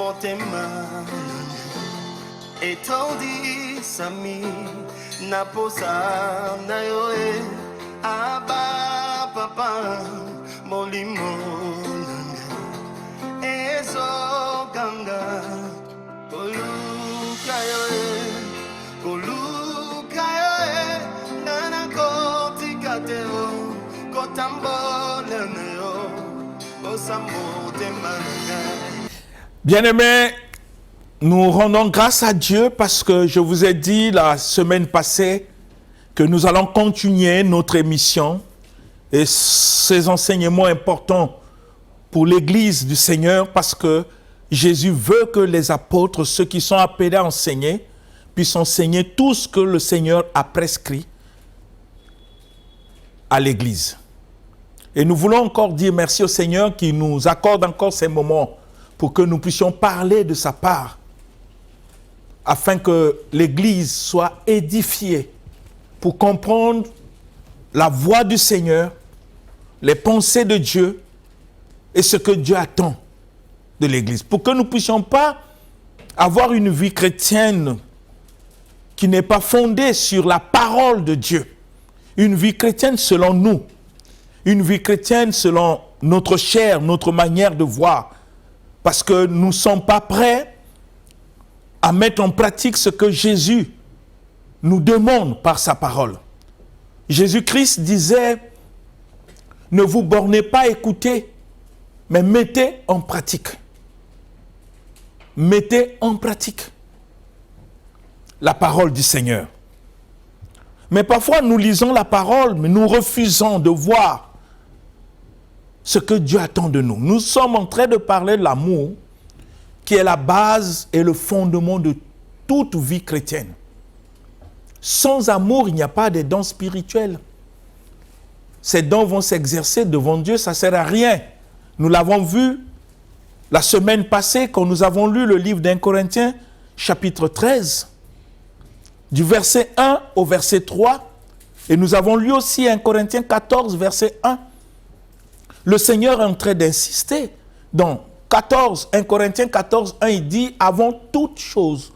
motema etondi sami naposa na yo aba papa molimo nanga ezo ganga koluka yo nana kotika teo kotambola na yo osambo temanga. Bien-aimés, nous rendons grâce à Dieu parce que je vous ai dit la semaine passée que nous allons continuer notre émission et ces enseignements importants pour l'Église du Seigneur parce que Jésus veut que les apôtres, ceux qui sont appelés à enseigner, puissent enseigner tout ce que le Seigneur a prescrit à l'Église. Et nous voulons encore dire merci au Seigneur qui nous accorde encore ces moments pour que nous puissions parler de sa part, afin que l'Église soit édifiée pour comprendre la voix du Seigneur, les pensées de Dieu et ce que Dieu attend de l'Église. Pour que nous ne puissions pas avoir une vie chrétienne qui n'est pas fondée sur la parole de Dieu. Une vie chrétienne selon nous. Une vie chrétienne selon notre chair, notre manière de voir. Parce que nous ne sommes pas prêts à mettre en pratique ce que Jésus nous demande par sa parole. Jésus-Christ disait, ne vous bornez pas à écouter, mais mettez en pratique. Mettez en pratique la parole du Seigneur. Mais parfois nous lisons la parole, mais nous refusons de voir ce que Dieu attend de nous. Nous sommes en train de parler de l'amour, qui est la base et le fondement de toute vie chrétienne. Sans amour, il n'y a pas de dons spirituels. Ces dons vont s'exercer devant Dieu, ça ne sert à rien. Nous l'avons vu la semaine passée quand nous avons lu le livre d'Un Corinthiens, chapitre 13, du verset 1 au verset 3. Et nous avons lu aussi 1 Corinthiens 14, verset 1. Le Seigneur est en train d'insister dans 1 Corinthiens 14, 1, il dit, avant toute chose,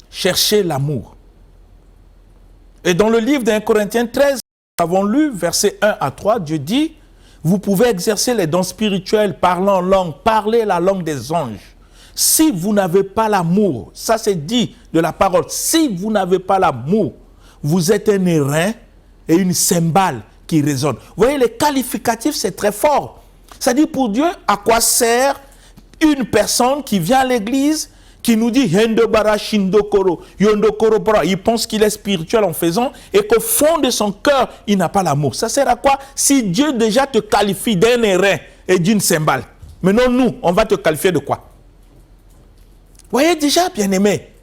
cherchez l'amour. Et dans le livre d'Un Corinthiens 13, nous avons lu, verset 1 à 3, Dieu dit, vous pouvez exercer les dons spirituels, parlant en langue, parler la langue des anges. Si vous n'avez pas l'amour, ça c'est dit de la parole, si vous n'avez pas l'amour, vous êtes un airain et une cymbale qui résonne. Vous voyez, les qualificatifs, c'est très fort. C'est-à-dire pour Dieu, à quoi sert une personne qui vient à l'église, qui nous dit il pense qu'il est spirituel en faisant, et qu'au fond de son cœur, il n'a pas l'amour. Ça sert à quoi si Dieu déjà te qualifie d'un airain et d'une cymbale? Maintenant, nous, on va te qualifier de quoi? Vous voyez déjà, bien-aimés,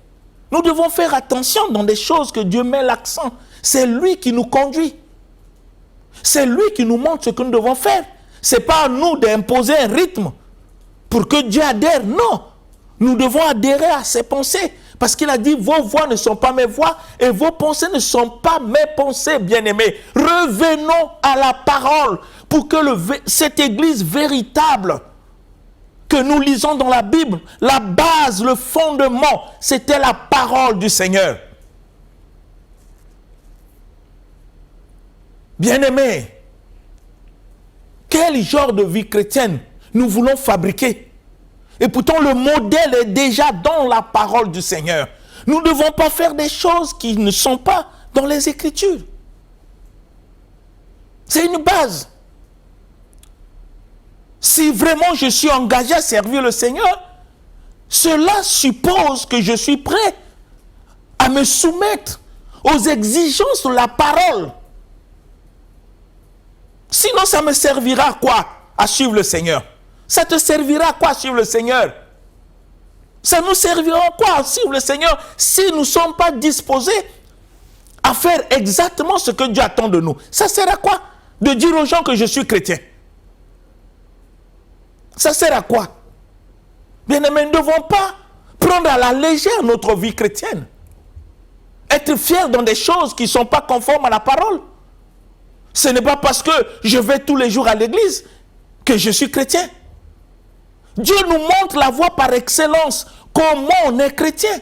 nous devons faire attention dans des choses que Dieu met l'accent. C'est lui qui nous conduit. C'est lui qui nous montre ce que nous devons faire. Ce n'est pas à nous d'imposer un rythme pour que Dieu adhère. Non, nous devons adhérer à ses pensées. Parce qu'il a dit, vos voix ne sont pas mes voix et vos pensées ne sont pas mes pensées, bien-aimés. Revenons à la parole pour que cette église véritable que nous lisons dans la Bible, la base, le fondement, c'était la parole du Seigneur. Bien-aimés, quel genre de vie chrétienne nous voulons fabriquer? Et pourtant, le modèle est déjà dans la parole du Seigneur. Nous ne devons pas faire des choses qui ne sont pas dans les Écritures. C'est une base. Si vraiment je suis engagé à servir le Seigneur, cela suppose que je suis prêt à me soumettre aux exigences de la parole. Sinon, ça me servira à quoi à suivre le Seigneur? Ça te servira à quoi à suivre le Seigneur? Ça nous servira à quoi à suivre le Seigneur si nous ne sommes pas disposés à faire exactement ce que Dieu attend de nous? Ça sert à quoi de dire aux gens que je suis chrétien? Ça sert à quoi? Bien-aimés, nous ne devons pas prendre à la légère notre vie chrétienne. Être fiers dans des choses qui ne sont pas conformes à la parole. Ce n'est pas parce que je vais tous les jours à l'église que je suis chrétien. Dieu nous montre la voie par excellence. Comment on est chrétien?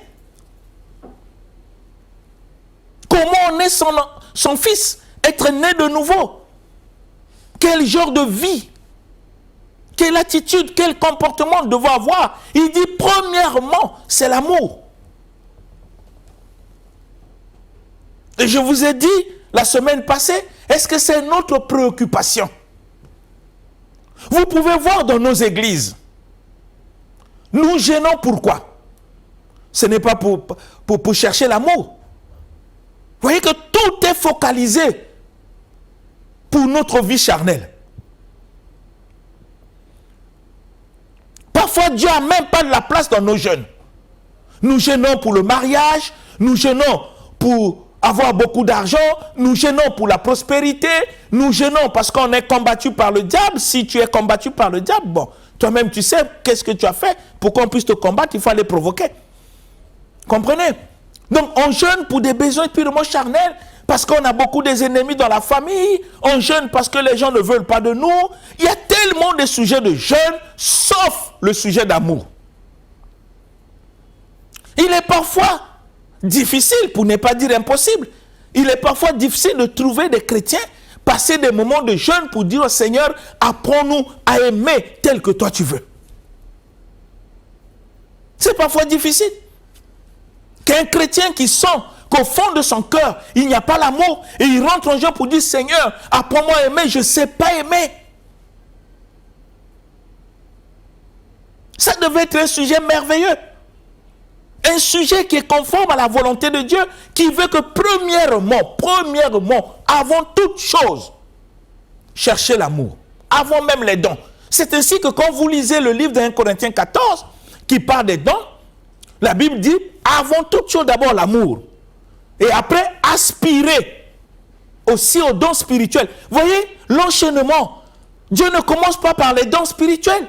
Comment on est son fils? Être né de nouveau? Quel genre de vie? Quelle attitude, quel comportement nous devons avoir? Il dit, premièrement, c'est l'amour. Et je vous ai dit, la semaine passée, est-ce que c'est notre préoccupation? Vous pouvez voir dans nos églises, nous gênons pourquoi? Ce n'est pas pour chercher l'amour. Vous voyez que tout est focalisé pour notre vie charnelle. Parfois, Dieu n'a même pas de la place dans nos jeunes. Nous gênons pour le mariage, nous gênons pour avoir beaucoup d'argent, nous gênons pour la prospérité, nous gênons parce qu'on est combattu par le diable. Si tu es combattu par le diable, bon, toi-même tu sais qu'est-ce que tu as fait pour qu'on puisse te combattre, il faut aller provoquer. Comprenez? Donc on jeûne pour des besoins purement charnels, parce qu'on a beaucoup des ennemis dans la famille, on jeûne parce que les gens ne veulent pas de nous. Il y a tellement de sujets de jeûne, sauf le sujet d'amour. Il est parfois difficile, pour ne pas dire impossible, il est parfois difficile de trouver des chrétiens, passer des moments de jeûne pour dire au Seigneur, apprends-nous à aimer tel que toi tu veux. C'est parfois difficile. Qu'un chrétien qui sent qu'au fond de son cœur, il n'y a pas l'amour, et il rentre en jeu pour dire, Seigneur, apprends-moi à aimer, je ne sais pas aimer. Ça devait être un sujet merveilleux. Un sujet qui est conforme à la volonté de Dieu, qui veut que premièrement, avant toute chose, chercher l'amour, avant même les dons. C'est ainsi que quand vous lisez le livre de 1 Corinthiens 14, qui parle des dons, la Bible dit, avant toute chose d'abord l'amour, et après aspirer aussi aux dons spirituels. Vous voyez l'enchaînement. Dieu ne commence pas par les dons spirituels.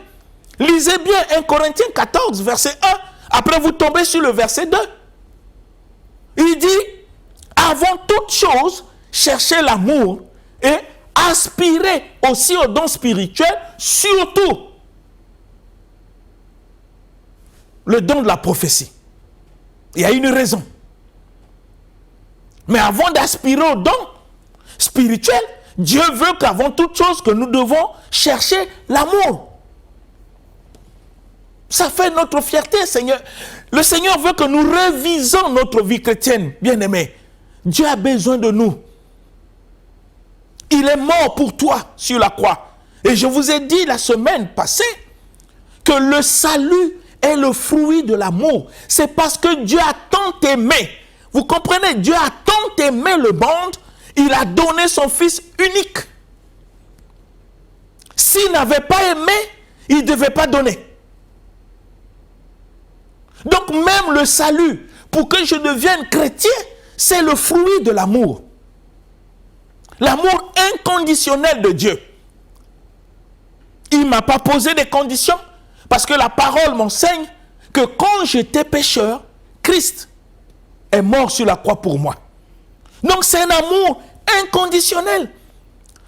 Lisez bien 1 Corinthiens 14, verset 1. Après, vous tombez sur le verset 2. Il dit, avant toute chose, cherchez l'amour et aspirez aussi aux dons spirituels, surtout le don de la prophétie. Il y a une raison. Mais avant d'aspirer aux dons spirituels, Dieu veut qu'avant toute chose, que nous devons chercher l'amour. Ça fait notre fierté, Seigneur. Le Seigneur veut que nous révisons notre vie chrétienne, bien-aimés. Dieu a besoin de nous. Il est mort pour toi sur la croix. Et je vous ai dit la semaine passée que le salut est le fruit de l'amour. C'est parce que Dieu a tant aimé. Vous comprenez? Dieu a tant aimé le monde, il a donné son Fils unique. S'il n'avait pas aimé, il ne devait pas donner. Donc même le salut, pour que je devienne chrétien, c'est le fruit de l'amour. L'amour inconditionnel de Dieu. Il ne m'a pas posé des conditions, parce que la parole m'enseigne que quand j'étais pécheur, Christ est mort sur la croix pour moi. Donc c'est un amour inconditionnel.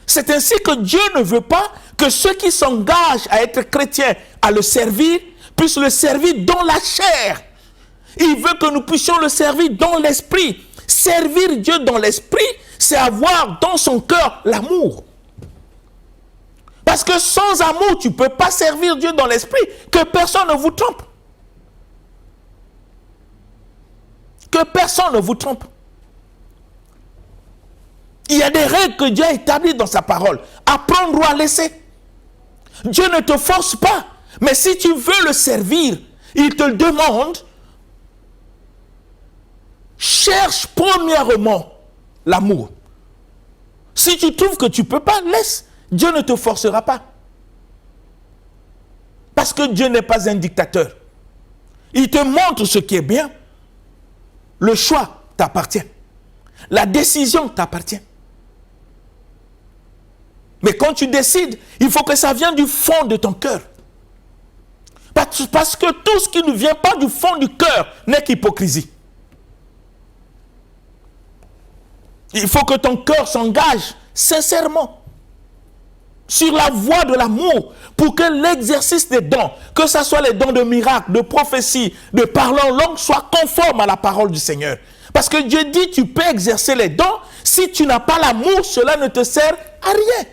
C'est ainsi que Dieu ne veut pas que ceux qui s'engagent à être chrétiens, à le servir, puissent le servir dans la chair. Il veut que nous puissions le servir dans l'esprit. Servir Dieu dans l'esprit, c'est avoir dans son cœur l'amour. Parce que sans amour, tu ne peux pas servir Dieu dans l'esprit. Que personne ne vous trompe. Que personne ne vous trompe. Il y a des règles que Dieu a établies dans sa parole. Apprendre ou à laisser. Dieu ne te force pas. Mais si tu veux le servir, il te le demande. Cherche premièrement l'amour. Si tu trouves que tu ne peux pas, laisse. Dieu ne te forcera pas. Parce que Dieu n'est pas un dictateur. Il te montre ce qui est bien. Le choix t'appartient. La décision t'appartient. Mais quand tu décides, il faut que ça vienne du fond de ton cœur. Parce que tout ce qui ne vient pas du fond du cœur n'est qu'hypocrisie. Il faut que ton cœur s'engage sincèrement. sur la voie de l'amour, pour que l'exercice des dons, que ce soit les dons de miracles, de prophétie, de parler en langue, soit conforme à la parole du Seigneur. Parce que Dieu dit, tu peux exercer les dons, si tu n'as pas l'amour, cela ne te sert à rien.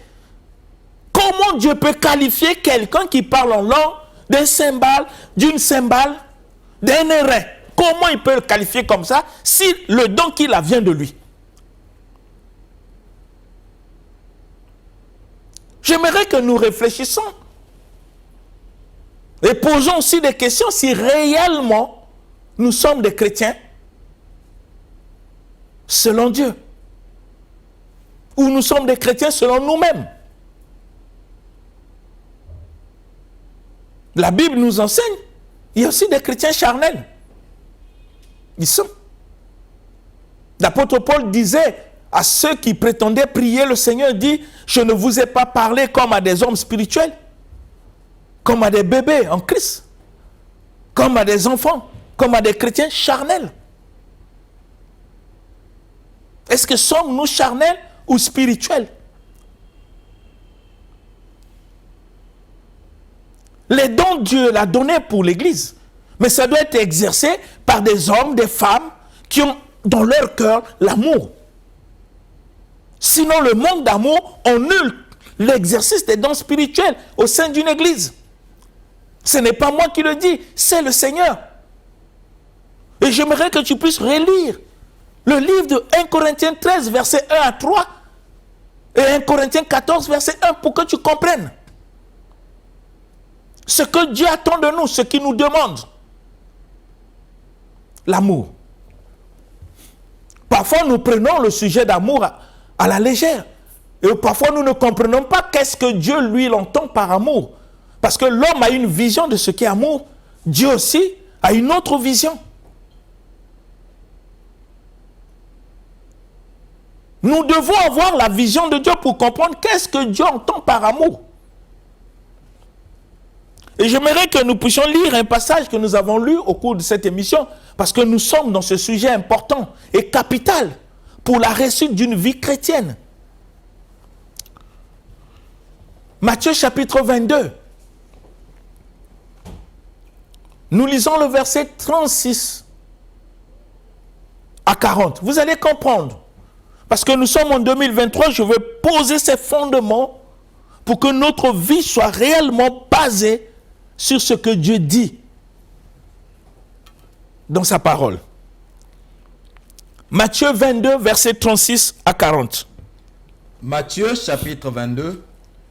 Comment Dieu peut qualifier quelqu'un qui parle en langue d'un cymbale, d'une cymbale, d'un airain? Comment il peut le qualifier comme ça si le don qu'il a vient de lui? J'aimerais que nous réfléchissions et posons aussi des questions si réellement nous sommes des chrétiens selon Dieu ou nous sommes des chrétiens selon nous-mêmes. La Bible nous enseigne, il y a aussi des chrétiens charnels. Ils sont. L'apôtre Paul disait à ceux qui prétendaient prier le Seigneur, dit, je ne vous ai pas parlé comme à des hommes spirituels, comme à des bébés en Christ, comme à des enfants, comme à des chrétiens charnels. Est-ce que sommes-nous charnels ou spirituels? Les dons, Dieu l'a donné pour l'Église, mais ça doit être exercé par des hommes, des femmes qui ont dans leur cœur l'amour. Sinon, le manque d'amour annule l'exercice des dons spirituels au sein d'une église. Ce n'est pas moi qui le dis, c'est le Seigneur. Et j'aimerais que tu puisses relire le livre de 1 Corinthiens 13, verset 1 à 3 et 1 Corinthiens 14, verset 1 pour que tu comprennes ce que Dieu attend de nous, ce qu'il nous demande. L'amour. Parfois, nous prenons le sujet d'amour à la légère. Et parfois, nous ne comprenons pas qu'est-ce que Dieu, lui, l'entend par amour. Parce que l'homme a une vision de ce qu'est amour. Dieu aussi a une autre vision. Nous devons avoir la vision de Dieu pour comprendre qu'est-ce que Dieu entend par amour. Et j'aimerais que nous puissions lire un passage que nous avons lu au cours de cette émission, parce que nous sommes dans ce sujet important et capital pour la réussite d'une vie chrétienne. Matthieu chapitre 22. Nous lisons le verset 36 à 40. Vous allez comprendre. Parce que nous sommes en 2023, je veux poser ces fondements pour que notre vie soit réellement basée sur ce que Dieu dit dans sa parole. Matthieu 22, verset 36 à 40. Matthieu chapitre 22,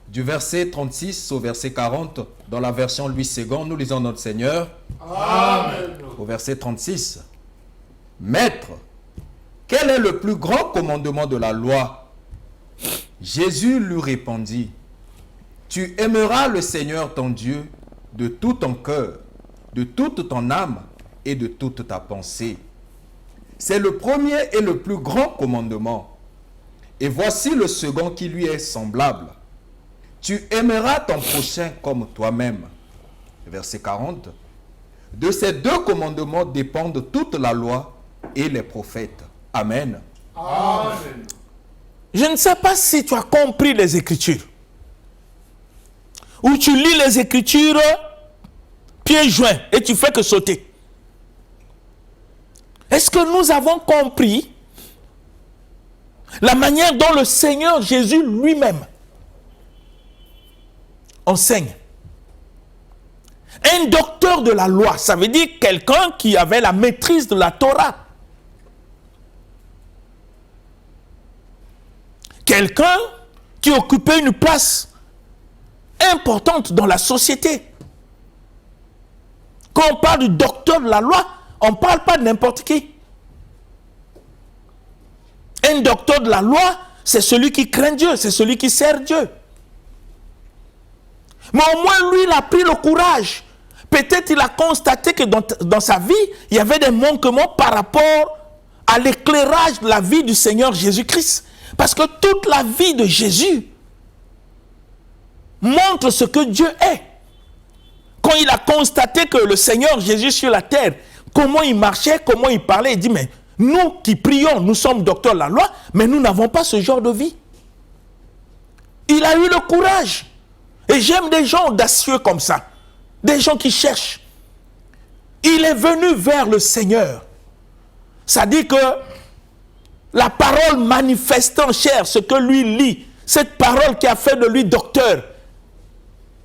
du verset 36 au verset 40, dans la version Louis II, nous lisons notre Seigneur. Amen. Au verset 36. Maître, quel est le plus grand commandement de la loi? Jésus lui répondit, tu aimeras le Seigneur ton Dieu de tout ton cœur, de toute ton âme et de toute ta pensée. C'est le premier et le plus grand commandement. Et voici le second qui lui est semblable. Tu aimeras ton prochain comme toi-même. Verset 40. De ces deux commandements dépendent toute la loi et les prophètes. Amen. Amen. Je ne sais pas si tu as compris les Écritures. Ou tu lis les Écritures pieds joints et tu fais que sauter. Est-ce que nous avons compris la manière dont le Seigneur Jésus lui-même enseigne? Un docteur de la loi, ça veut dire quelqu'un qui avait la maîtrise de la Torah. Quelqu'un qui occupait une place importante dans la société. Quand on parle du docteur de la loi, on ne parle pas de n'importe qui. Un docteur de la loi, c'est celui qui craint Dieu, c'est celui qui sert Dieu. Mais au moins, lui, il a pris le courage. Peut-être il a constaté que dans sa vie, il y avait des manquements par rapport à l'éclairage de la vie du Seigneur Jésus-Christ. Parce que toute la vie de Jésus montre ce que Dieu est. Quand il a constaté que le Seigneur Jésus sur la terre, comment il marchait, comment il parlait, il dit, mais nous qui prions, nous sommes docteurs de la loi, mais nous n'avons pas ce genre de vie. Il a eu le courage. Et j'aime des gens audacieux comme ça. Des gens qui cherchent. Il est venu vers le Seigneur. Ça dit que la parole manifeste en chair, ce que lui lit, cette parole qui a fait de lui docteur,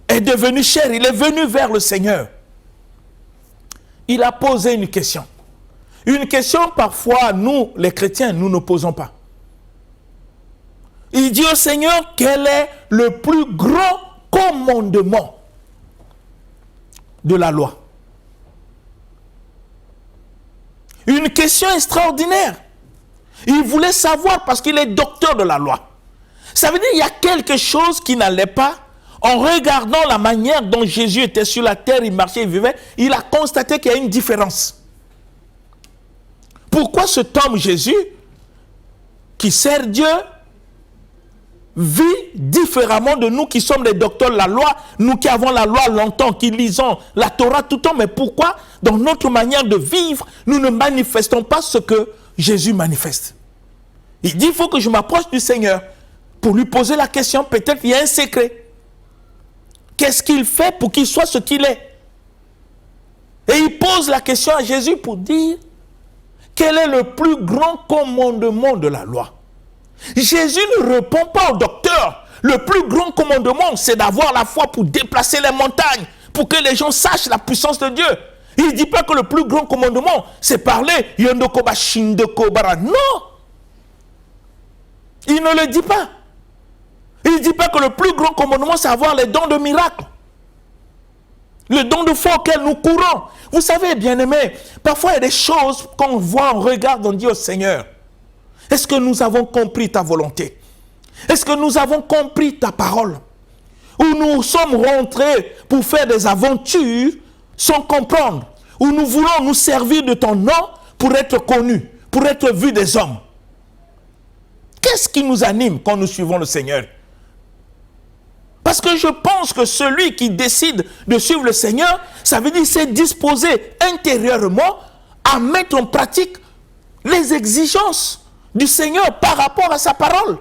est devenue chair. Il est venu vers le Seigneur. Il a posé une question. Une question, parfois, nous, les chrétiens, nous ne posons pas. Il dit au Seigneur, quel est le plus grand commandement de la loi? Une question extraordinaire. Il voulait savoir parce qu'il est docteur de la loi. Ça veut dire qu'il y a quelque chose qui n'allait pas. En regardant la manière dont Jésus était sur la terre, il marchait, il vivait, il a constaté qu'il y a une différence. Pourquoi cet homme Jésus, qui sert Dieu, vit différemment de nous qui sommes les docteurs de la loi, nous qui avons la loi longtemps, qui lisons la Torah tout le temps, mais pourquoi dans notre manière de vivre, nous ne manifestons pas ce que Jésus manifeste? Il dit, il faut que je m'approche du Seigneur pour lui poser la question, peut-être il y a un secret. Qu'est-ce qu'il fait pour qu'il soit ce qu'il est? Et il pose la question à Jésus pour dire, quel est le plus grand commandement de la loi? Jésus ne répond pas au docteur. Le plus grand commandement, c'est d'avoir la foi pour déplacer les montagnes, pour que les gens sachent la puissance de Dieu. Il ne dit pas que le plus grand commandement, c'est parler Yondokoba Shindokobara. Non! Il ne le dit pas. Il ne dit pas que le plus grand commandement, c'est avoir les dons de miracle. Le don de foi auquel nous courons. Vous savez, bien-aimés, parfois il y a des choses qu'on voit, on regarde, on dit au Seigneur, est-ce que nous avons compris ta volonté? Est-ce que nous avons compris ta parole? Ou nous sommes rentrés pour faire des aventures sans comprendre? Ou nous voulons nous servir de ton nom pour être connus, pour être vus des hommes? Qu'est-ce qui nous anime quand nous suivons le Seigneur? Parce que je pense que celui qui décide de suivre le Seigneur, ça veut dire c'est disposé intérieurement à mettre en pratique les exigences du Seigneur par rapport à sa parole.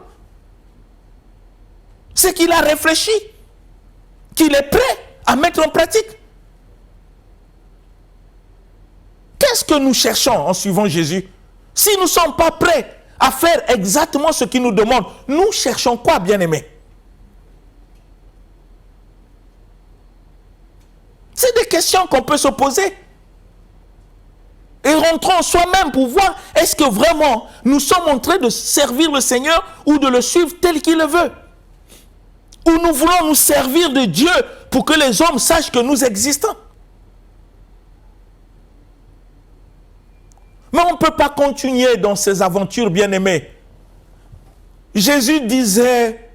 C'est qu'il a réfléchi, qu'il est prêt à mettre en pratique. Qu'est-ce que nous cherchons en suivant Jésus? Si nous ne sommes pas prêts à faire exactement ce qu'il nous demande, nous cherchons quoi, bien-aimés? C'est des questions qu'on peut se poser. Et rentrons en soi-même pour voir, est-ce que vraiment nous sommes en train de servir le Seigneur ou de le suivre tel qu'il le veut? Ou nous voulons nous servir de Dieu pour que les hommes sachent que nous existons? Mais on ne peut pas continuer dans ces aventures, bien-aimés. Jésus disait,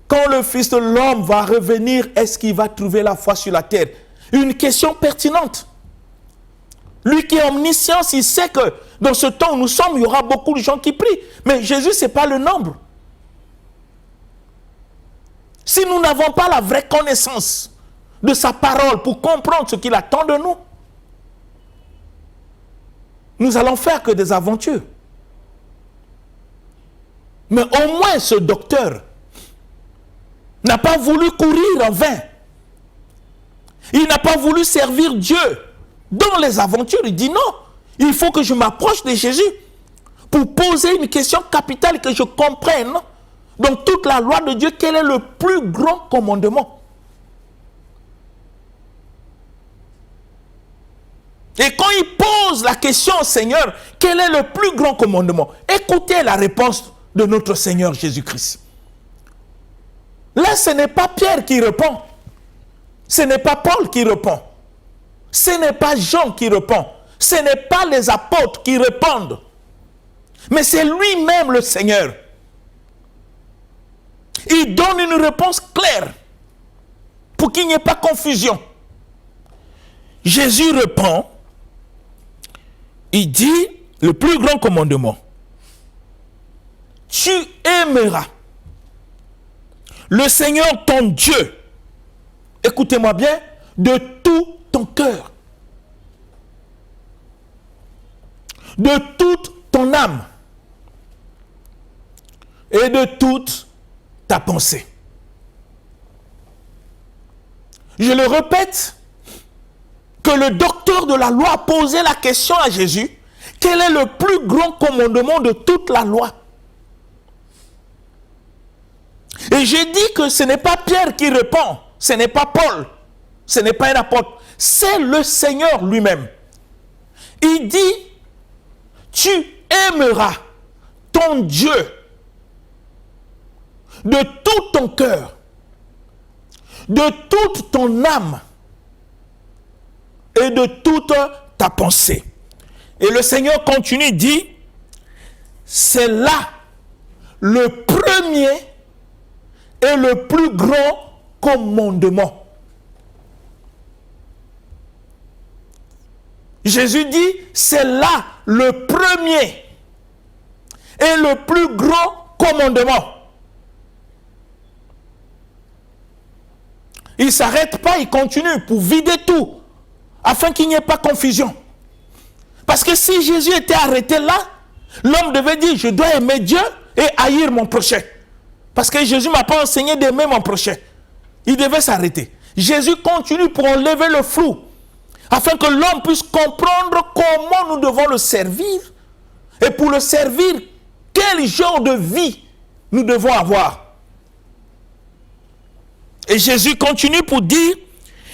quand le Fils de l'homme va revenir, est-ce qu'il va trouver la foi sur la terre? Une question pertinente. Lui qui est omniscient, il sait que dans ce temps où nous sommes, il y aura beaucoup de gens qui prient. Mais Jésus, ce n'est pas le nombre. Si nous n'avons pas la vraie connaissance de sa parole pour comprendre ce qu'il attend de nous, nous allons faire que des aventures. Mais au moins ce docteur n'a pas voulu courir en vain. Il n'a pas voulu servir Dieu dans les aventures. Il dit non, il faut que je m'approche de Jésus pour poser une question capitale, que je comprenne dans toute la loi de Dieu quel est le plus grand commandement. Et quand il pose la question au Seigneur, quel est le plus grand commandement? Écoutez la réponse de notre Seigneur Jésus-Christ. Là, ce n'est pas Pierre qui répond. Ce n'est pas Paul qui répond. Ce n'est pas Jean qui répond. Ce n'est pas les apôtres qui répondent. Mais c'est lui-même le Seigneur. Il donne une réponse claire pour qu'il n'y ait pas confusion. Jésus répond, il dit le plus grand commandement. Tu aimeras le Seigneur ton Dieu, écoutez-moi bien, de tout ton cœur, de toute ton âme et de toute ta pensée. je le répète, que le docteur de la loi a posé la question à Jésus, quel est le plus grand commandement de toute la loi? Et j'ai dit que ce n'est pas Pierre qui répond, ce n'est pas Paul, ce n'est pas un apôtre, c'est le Seigneur lui-même. Il dit, tu aimeras ton Dieu de tout ton cœur, de toute ton âme et de toute ta pensée. Et le Seigneur continue, dit, c'est là le premier et le plus grand commandement. Jésus dit, c'est là le premier et le plus grand commandement. Il ne s'arrête pas, il continue pour vider tout, afin qu'il n'y ait pas confusion. Parce que si Jésus était arrêté là, l'homme devait dire, je dois aimer Dieu et haïr mon prochain. Parce que Jésus ne m'a pas enseigné d'aimer mon prochain. Il devait s'arrêter. Jésus continue pour enlever le flou, afin que l'homme puisse comprendre comment nous devons le servir. Et pour le servir, quel genre de vie nous devons avoir. Et Jésus continue pour dire,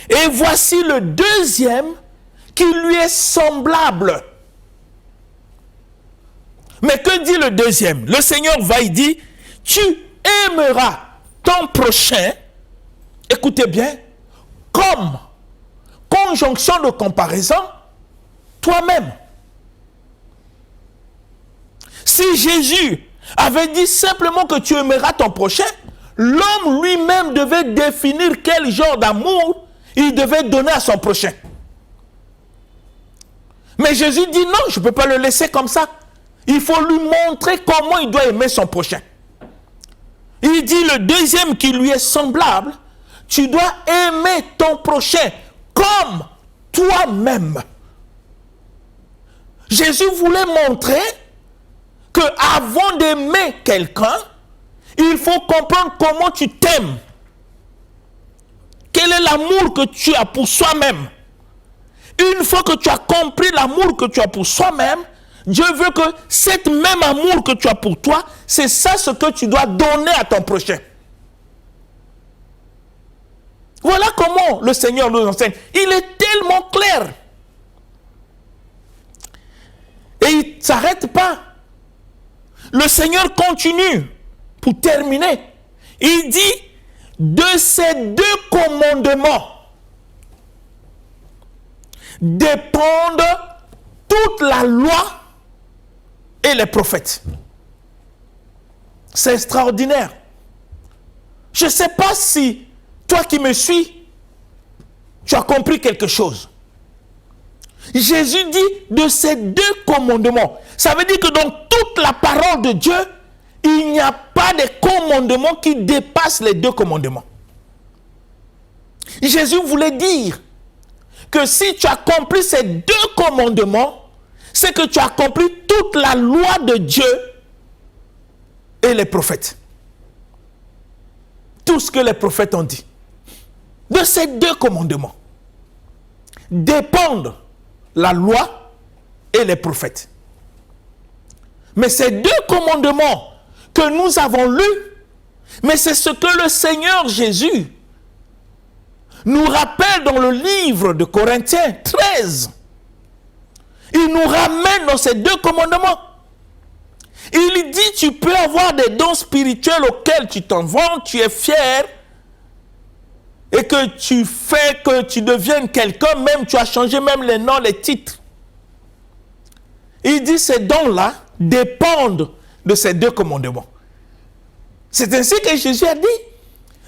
et voici le deuxième qui lui est semblable. Mais que dit le deuxième? Le Seigneur va y dire, tu aimeras ton prochain, écoutez bien, comme conjonction de comparaison, toi-même. Si Jésus avait dit simplement que tu aimeras ton prochain, l'homme lui-même devait définir quel genre d'amour il devait donner à son prochain. Mais Jésus dit non, je ne peux pas le laisser comme ça. Il faut lui montrer comment il doit aimer son prochain. Il dit le deuxième qui lui est semblable, tu dois aimer ton prochain comme toi-même. Jésus voulait montrer que avant d'aimer quelqu'un, il faut comprendre comment tu t'aimes. Quel est l'amour que tu as pour soi-même? Une fois que tu as compris l'amour que tu as pour soi-même, Dieu veut que cet même amour que tu as pour toi, c'est ça ce que tu dois donner à ton prochain. Voilà comment le Seigneur nous enseigne. Il est tellement clair. Et il ne s'arrête pas. Le Seigneur continue pour terminer. Il dit, de ces deux commandements dépendent toute la loi et les prophètes. C'est extraordinaire. Je ne sais pas si toi qui me suis, tu as compris quelque chose. Jésus dit de ces deux commandements. Ça veut dire que dans toute la parole de Dieu, il n'y a pas de commandement qui dépasse les deux commandements. Jésus voulait dire que si tu as accompli ces deux commandements, c'est que tu as accompli toute la loi de Dieu et les prophètes. Tout ce que les prophètes ont dit. De ces deux commandements dépendent la loi et les prophètes. Mais ces deux commandements que nous avons lus, mais c'est ce que le Seigneur Jésus nous rappelle dans le livre de Corinthiens 13. Il nous ramène dans ces deux commandements. Il dit, tu peux avoir des dons spirituels auxquels tu t'en vantes, tu es fier, et que tu fais que tu deviennes quelqu'un, même tu as changé même les noms, les titres. Il dit, ces dons-là dépendent de ces deux commandements. C'est ainsi que Jésus a dit,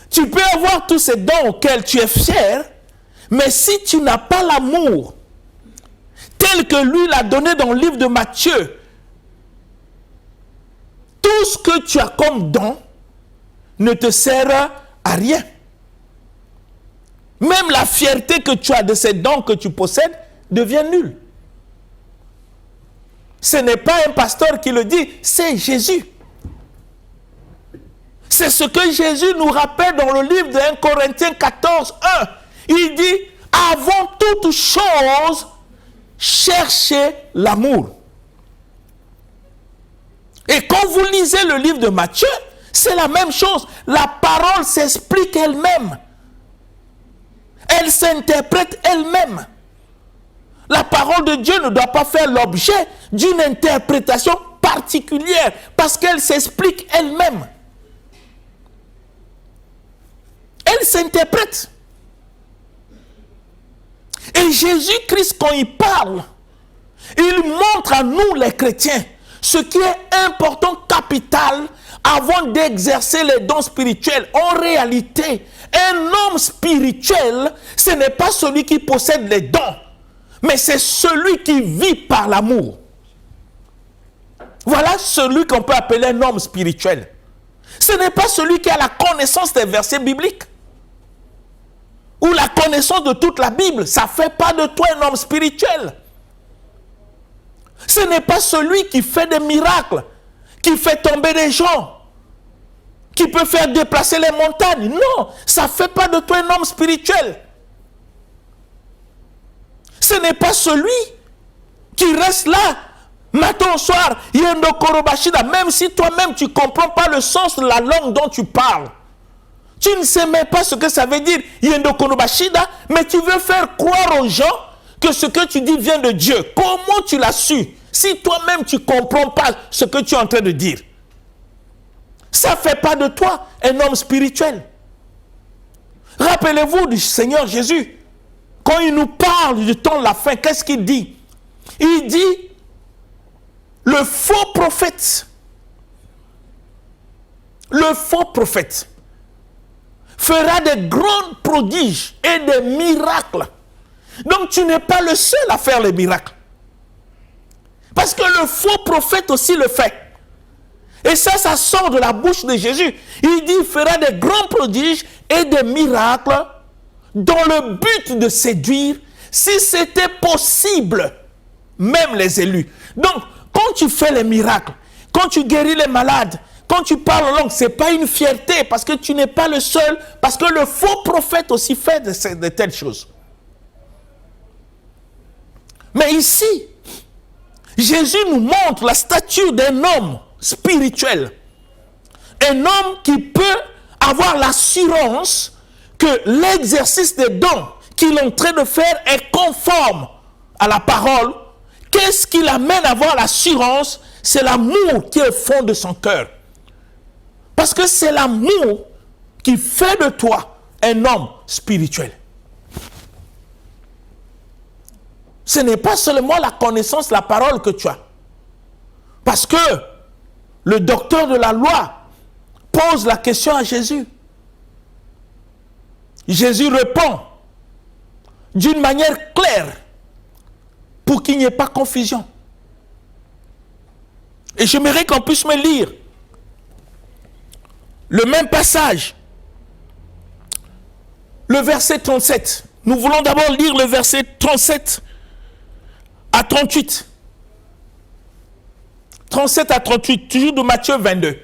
tu peux avoir tous ces dons auxquels tu es fier, mais si tu n'as pas l'amour, tel que lui l'a donné dans le livre de Matthieu, tout ce que tu as comme don ne te sert à rien. Même la fierté que tu as de ces dons que tu possèdes devient nulle. Ce n'est pas un pasteur qui le dit, c'est Jésus. C'est ce que Jésus nous rappelle dans le livre de 1 Corinthiens 14, 1. Il dit, avant toute chose, cherchez l'amour. Et quand vous lisez le livre de Matthieu, c'est la même chose. La parole s'explique elle-même. Elle s'interprète elle-même. La parole de Dieu ne doit pas faire l'objet d'une interprétation particulière parce qu'elle s'explique elle-même. Elle s'interprète. Et Jésus-Christ, quand il parle, il montre à nous les chrétiens ce qui est important, capital, avant d'exercer les dons spirituels. En réalité, un homme spirituel, ce n'est pas celui qui possède les dons, mais c'est celui qui vit par l'amour. Voilà celui qu'on peut appeler un homme spirituel. Ce n'est pas celui qui a la connaissance des versets bibliques ou la connaissance de toute la Bible. Ça ne fait pas de toi un homme spirituel. Ce n'est pas celui qui fait des miracles, qui fait tomber des gens, qui peut faire déplacer les montagnes. Non, ça ne fait pas de toi un homme spirituel. Ce n'est pas celui qui reste là, matin au soir, yendo korobashida, même si toi-même tu ne comprends pas le sens de la langue dont tu parles. Tu ne sais même pas ce que ça veut dire, yendo korobashida, mais tu veux faire croire aux gens que ce que tu dis vient de Dieu. Comment tu l'as su si toi-même tu ne comprends pas ce que tu es en train de dire? Ça ne fait pas de toi un homme spirituel. Rappelez-vous du Seigneur Jésus. Quand il nous parle du temps de la fin, qu'est-ce qu'il dit? Il dit, le faux prophète fera des grands prodiges et des miracles. Donc tu n'es pas le seul à faire les miracles. Parce que le faux prophète aussi le fait. Et ça sort de la bouche de Jésus. Il dit, il fera des grands prodiges et des miracles dans le but de séduire, si c'était possible, même les élus. Donc, quand tu fais les miracles, quand tu guéris les malades, quand tu parles en langue, ce n'est pas une fierté parce que tu n'es pas le seul, parce que le faux prophète aussi fait de telles choses. Mais ici, Jésus nous montre la stature d'un homme spirituel. Un homme qui peut avoir l'assurance que l'exercice des dons qu'il est en train de faire est conforme à la parole. Qu'est-ce qui l'amène à avoir l'assurance? C'est l'amour qui est au fond de son cœur. Parce que c'est l'amour qui fait de toi un homme spirituel. Ce n'est pas seulement la connaissance de la parole que tu as. Parce que le docteur de la loi pose la question à Jésus. Jésus répond d'une manière claire pour qu'il n'y ait pas confusion. Et j'aimerais qu'on puisse me lire le même passage, le verset 37. Nous voulons d'abord lire le verset 37 à 38. 37 à 38, toujours de Matthieu 22.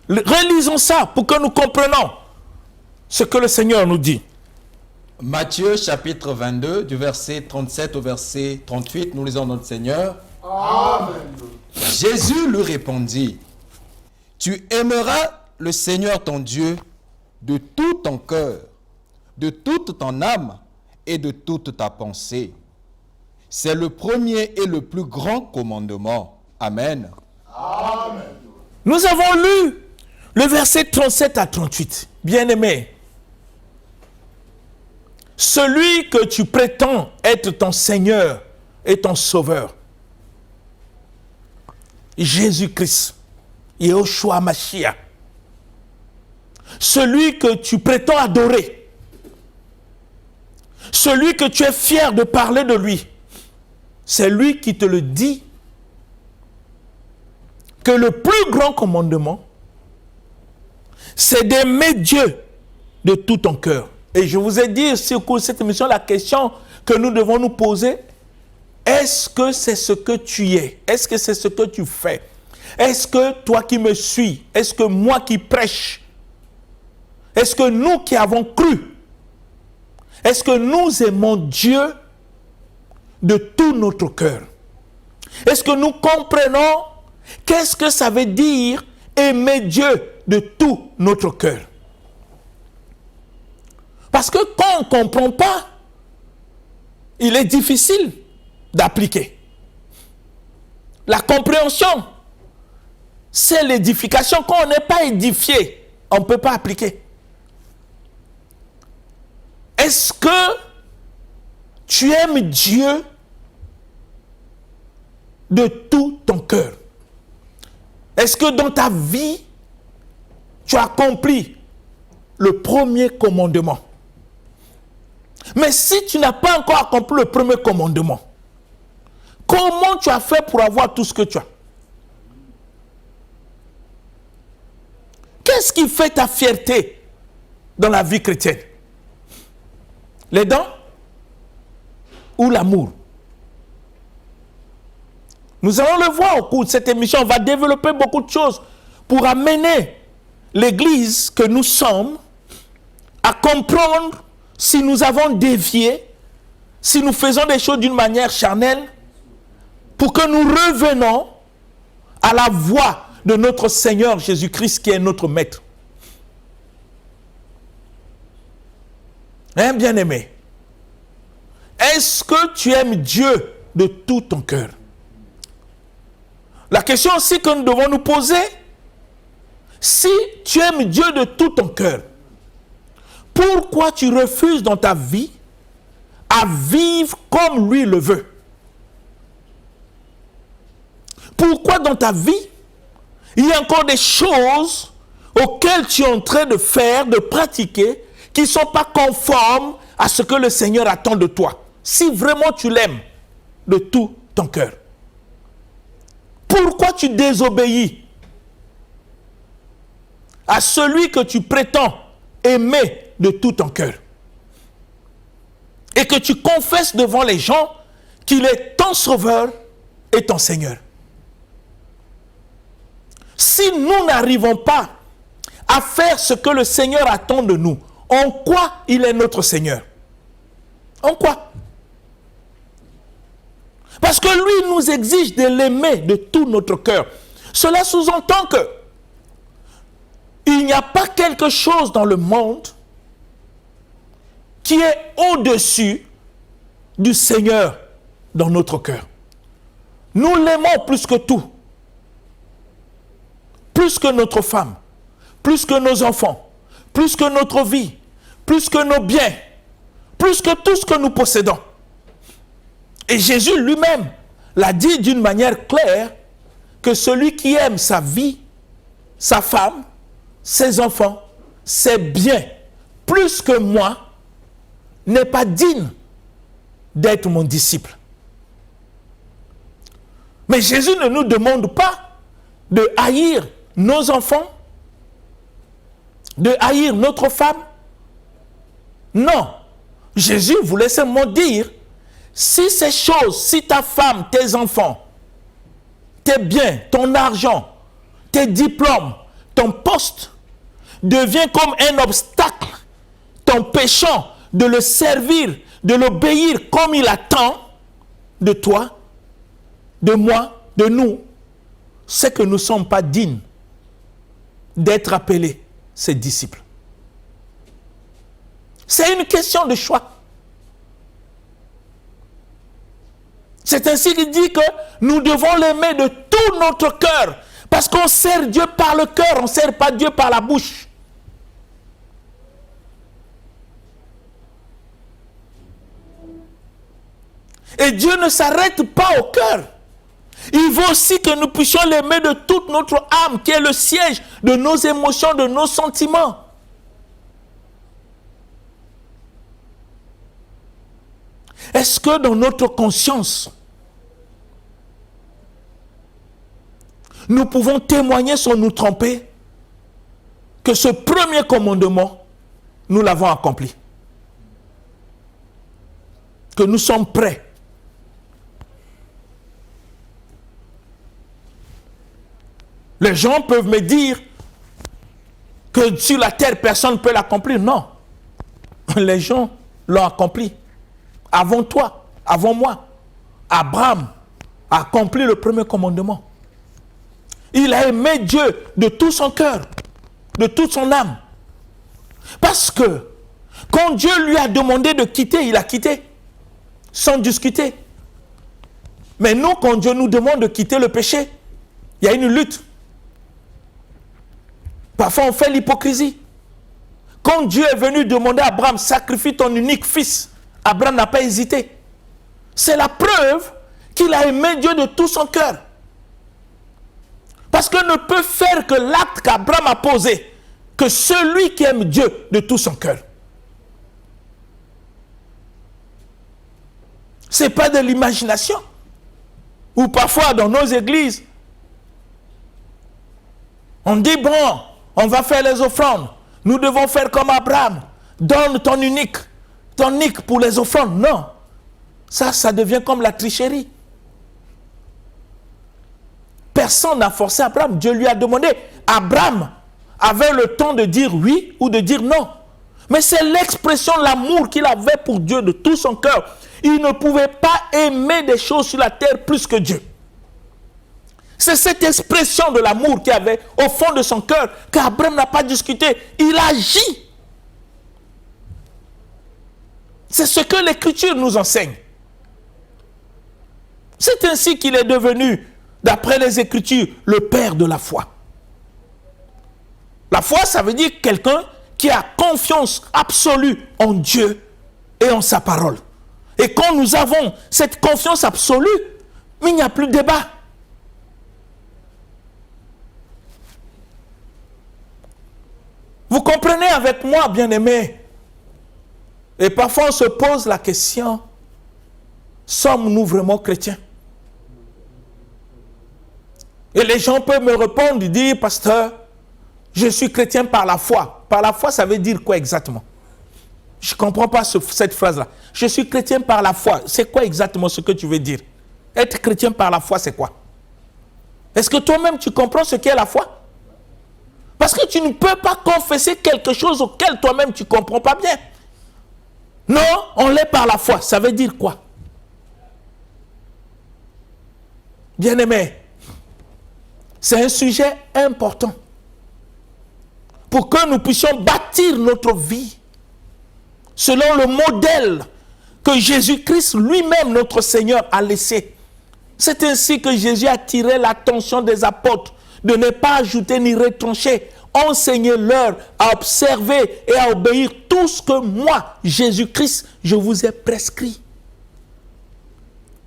Relisons ça pour que nous comprenions ce que le Seigneur nous dit. Matthieu chapitre 22, du verset 37 au verset 38, nous lisons notre Seigneur. Amen. Jésus lui répondit, tu aimeras le Seigneur ton Dieu de tout ton cœur, de toute ton âme et de toute ta pensée. C'est le premier et le plus grand commandement. Amen. Amen. Nous avons lu le verset 37 à 38. Bien-aimé, celui que tu prétends être ton Seigneur et ton Sauveur, Jésus-Christ, Yehoshua Mashiach, celui que tu prétends adorer, celui que tu es fier de parler de lui, c'est lui qui te le dit que le plus grand commandement, c'est d'aimer Dieu de tout ton cœur. Et je vous ai dit sur cette émission la question que nous devons nous poser, est-ce que c'est ce que tu es? Est-ce que c'est ce que tu fais? Est-ce que toi qui me suis, est-ce que moi qui prêche, est-ce que nous qui avons cru, Est-ce que nous aimons Dieu de tout notre cœur? Est-ce que nous comprenons qu'est-ce que ça veut dire aimer Dieu de tout notre cœur? Parce que quand on ne comprend pas, il est difficile d'appliquer. La compréhension, c'est l'édification. Quand on n'est pas édifié, on ne peut pas appliquer. Est-ce que tu aimes Dieu de tout ton cœur? Est-ce que dans ta vie, tu as accompli le premier commandement? Mais si tu n'as pas encore accompli le premier commandement, comment tu as fait pour avoir tout ce que tu as? Qu'est-ce qui fait ta fierté dans la vie chrétienne? Les dents ou l'amour? Nous allons le voir au cours de cette émission. On va développer beaucoup de choses pour amener l'Église que nous sommes à comprendre si nous avons dévié, si nous faisons des choses d'une manière charnelle, pour que nous revenons à la voie de notre Seigneur Jésus-Christ qui est notre Maître. Hein, bien-aimé? Est-ce que tu aimes Dieu de tout ton cœur? La question aussi que nous devons nous poser, si tu aimes Dieu de tout ton cœur, pourquoi tu refuses dans ta vie à vivre comme lui le veut? Pourquoi dans ta vie, il y a encore des choses auxquelles tu es en train de faire, de pratiquer, qui ne sont pas conformes à ce que le Seigneur attend de toi? Si vraiment tu l'aimes de tout ton cœur. Pourquoi tu désobéis à celui que tu prétends aimer de tout ton cœur? Et que tu confesses devant les gens qu'il est ton sauveur et ton Seigneur. Si nous n'arrivons pas à faire ce que le Seigneur attend de nous, en quoi il est notre Seigneur? En quoi? Parce que lui nous exige de l'aimer de tout notre cœur. Cela sous-entend que il n'y a pas quelque chose dans le monde qui est au-dessus du Seigneur dans notre cœur. Nous l'aimons plus que tout. Plus que notre femme, plus que nos enfants, plus que notre vie, plus que nos biens, plus que tout ce que nous possédons. Et Jésus lui-même l'a dit d'une manière claire que celui qui aime sa vie, sa femme, ses enfants, ses biens, plus que moi, n'est pas digne d'être mon disciple. Mais Jésus ne nous demande pas de haïr nos enfants, de haïr notre femme. Non. Jésus voulait seulement dire, si ces choses, si ta femme, tes enfants, tes biens, ton argent, tes diplômes, ton poste, devient comme un obstacle, t'empêchant de le servir, de l'obéir comme il attend de toi, de moi, de nous, c'est que nous ne sommes pas dignes d'être appelés ses disciples. C'est une question de choix. C'est ainsi qu'il dit que nous devons l'aimer de tout notre cœur. Parce qu'on sert Dieu par le cœur, on ne sert pas Dieu par la bouche. Et Dieu ne s'arrête pas au cœur. Il veut aussi que nous puissions l'aimer de toute notre âme, qui est le siège de nos émotions, de nos sentiments. Est-ce que dans notre conscience, nous pouvons témoigner sans nous tromper que ce premier commandement, nous l'avons accompli? Que nous sommes prêts Les gens peuvent me dire que sur la terre, personne ne peut l'accomplir. Non. Les gens l'ont accompli. Avant toi, avant moi, Abraham a accompli le premier commandement. Il a aimé Dieu de tout son cœur, de toute son âme. Parce que quand Dieu lui a demandé de quitter, il a quitté, sans discuter. Mais nous, quand Dieu nous demande de quitter le péché, il y a une lutte. Parfois, on fait l'hypocrisie. Quand Dieu est venu demander à Abraham, sacrifie ton unique fils, Abraham n'a pas hésité. C'est la preuve qu'il a aimé Dieu de tout son cœur. Parce que ne peut faire que l'acte qu'Abraham a posé, que celui qui aime Dieu de tout son cœur. Ce n'est pas de l'imagination. Ou parfois dans nos églises, on dit, bon, on va faire les offrandes. Nous devons faire comme Abraham. Donne ton unique pour les offrandes. Non. Ça devient comme la tricherie. Personne n'a forcé Abraham. Dieu lui a demandé. Abraham avait le temps de dire oui ou de dire non. Mais c'est l'expression de l'amour qu'il avait pour Dieu de tout son cœur. Il ne pouvait pas aimer des choses sur la terre plus que Dieu. C'est cette expression de l'amour qu'il avait au fond de son cœur qu'Abraham n'a pas discuté. Il agit. C'est ce que l'Écriture nous enseigne. C'est ainsi qu'il est devenu, d'après les Écritures, le père de la foi. La foi, ça veut dire quelqu'un qui a confiance absolue en Dieu et en sa parole. Et quand nous avons cette confiance absolue, il n'y a plus de débat. Vous comprenez avec moi, bien-aimés? Et parfois on se pose la question, sommes-nous vraiment chrétiens? Et les gens peuvent me répondre, dire, pasteur, je suis chrétien par la foi. Par la foi, ça veut dire quoi exactement? Je ne comprends pas cette phrase-là. Je suis chrétien par la foi. C'est quoi exactement ce que tu veux dire? Être chrétien par la foi, c'est quoi? Est-ce que toi-même tu comprends ce qu'est la foi? Parce que tu ne peux pas confesser quelque chose auquel toi-même tu ne comprends pas bien. Non, on l'est par la foi. Ça veut dire quoi? Bien-aimé, c'est un sujet important. Pour que nous puissions bâtir notre vie selon le modèle que Jésus-Christ lui-même, notre Seigneur, a laissé. C'est ainsi que Jésus a tiré l'attention des apôtres de ne pas ajouter ni retrancher. Enseignez-leur à observer et à obéir tout ce que moi, Jésus-Christ, je vous ai prescrit.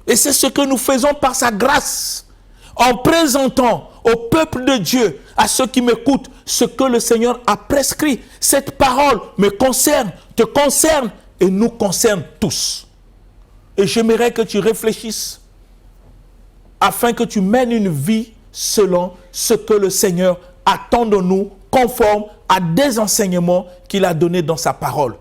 Et c'est ce que nous faisons par sa grâce, en présentant au peuple de Dieu, à ceux qui m'écoutent, ce que le Seigneur a prescrit. Cette parole me concerne, te concerne et nous concerne tous. Et j'aimerais que tu réfléchisses afin que tu mènes une vie selon ce que le Seigneur attend de nous, conforme à des enseignements qu'il a donnés dans sa parole.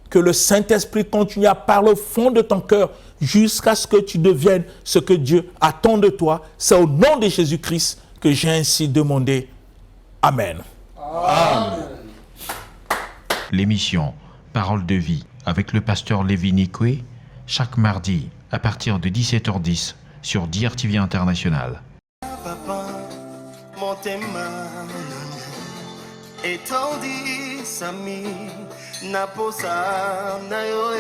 Que le Saint-Esprit continue à parler au fond de ton cœur jusqu'à ce que tu deviennes ce que Dieu attend de toi. C'est au nom de Jésus-Christ que j'ai ainsi demandé. Amen. Amen. L'émission Parole de vie avec le pasteur Lévi Nikwe, chaque mardi à partir de 17h10 sur DRTV International. Papa, motema etandi sami naposa na yo